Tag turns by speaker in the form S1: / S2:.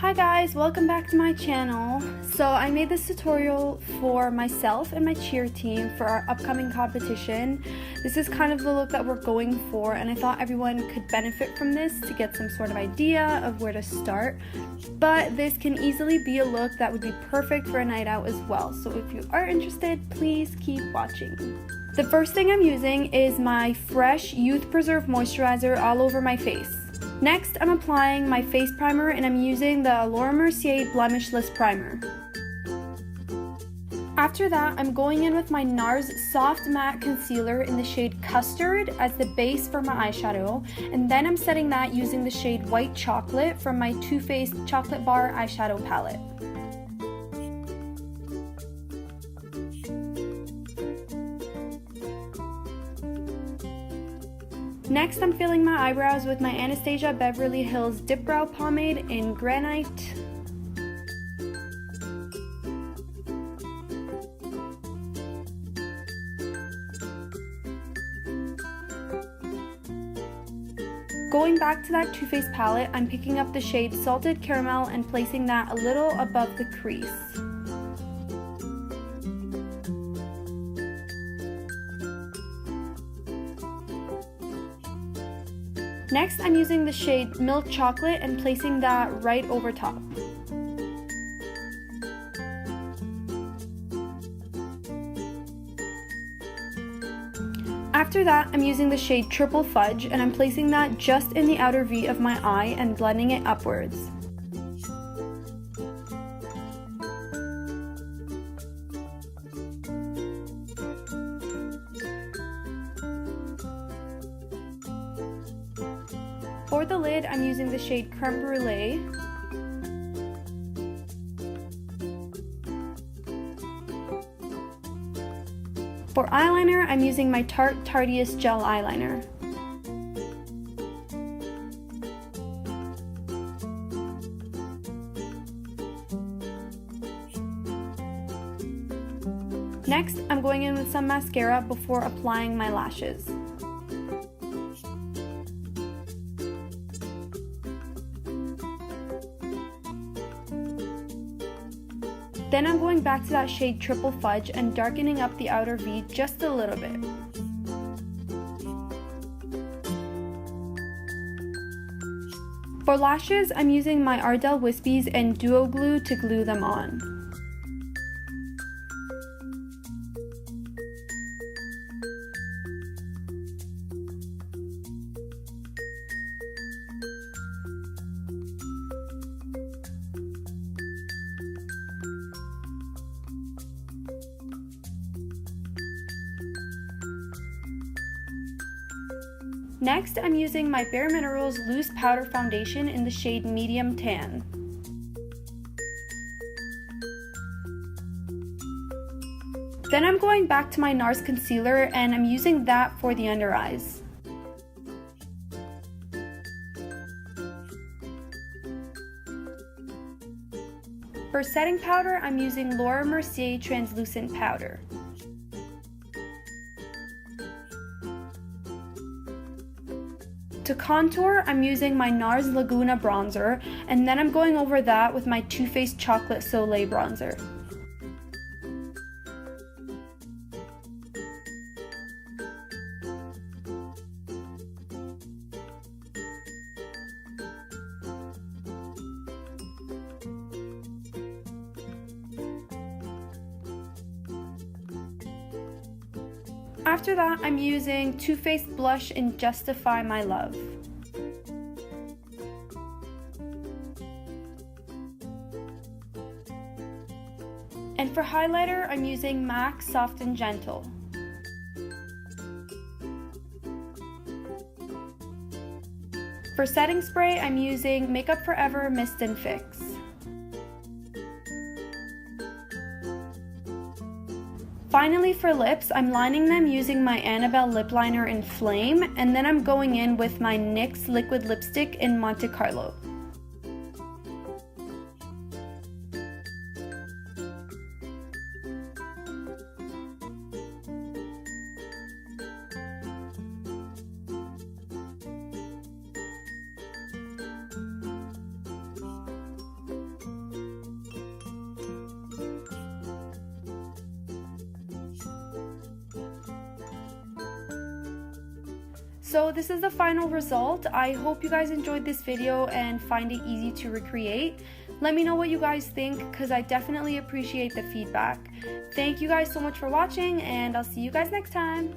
S1: Hi guys, welcome back to my channel. So I made this tutorial for myself and my cheer team for our upcoming competition. This is kind of the look that we're going for, and I thought everyone could benefit from this to get some sort of idea of where to start. But this can easily be a look that would be perfect for a night out as well. So if you are interested, please keep watching. The first thing I'm using is my fresh Youth Preserve moisturizer all over my face. Next, I'm applying my face primer, and I'm using the Mercier Blemishless primer. After that, I'm going in with my NARS Soft Matte Concealer in the shade Custard as the base for my eyeshadow, and then I'm setting that using the shade White Chocolate from my Too Faced Chocolate Bar eyeshadow palette. Next, I'm filling my eyebrows with my Anastasia Beverly Hills Dipbrow Pomade in Granite. Going back to that Too Faced palette, I'm picking up the shade Salted Caramel and placing that a little above the crease. Next, I'm using the shade Milk Chocolate and placing that right over top. After that, I'm using the shade Triple Fudge and I'm placing that just in the outer V of my eye and blending it upwards. For the lid, I'm using the shade Creme Brulee. For eyeliner, I'm using my Tarte Tarteist gel eyeliner. Next, I'm going in with some mascara before applying my lashes. Then I'm going back to that shade Triple Fudge and darkening up the outer V just a little bit. For lashes, I'm using my Ardell Wispies and Duo Glue to glue them on. Next, I'm using my Bare Minerals Loose Powder Foundation in the shade Medium Tan. Then I'm going back to my NARS concealer and I'm using that for the under eyes. For setting powder, I'm using Laura Mercier Translucent Powder. To contour, I'm using my NARS Laguna bronzer, and then I'm going over that with my Too Faced Chocolate Soleil bronzer. After that, I'm using Too Faced blush in Justify My Love. And for highlighter, I'm using MAC Soft and Gentle. For setting spray, I'm using Makeup Forever Mist and Fix. Finally, for lips, I'm lining them using my Annabelle lip liner in Flame, and then I'm going in with my NYX liquid lipstick in Monte Carlo. So this is the final result. I hope you guys enjoyed this video and find it easy to recreate. Let me know what you guys think, because I definitely appreciate the feedback. Thank you guys so much for watching, and I'll see you guys next time.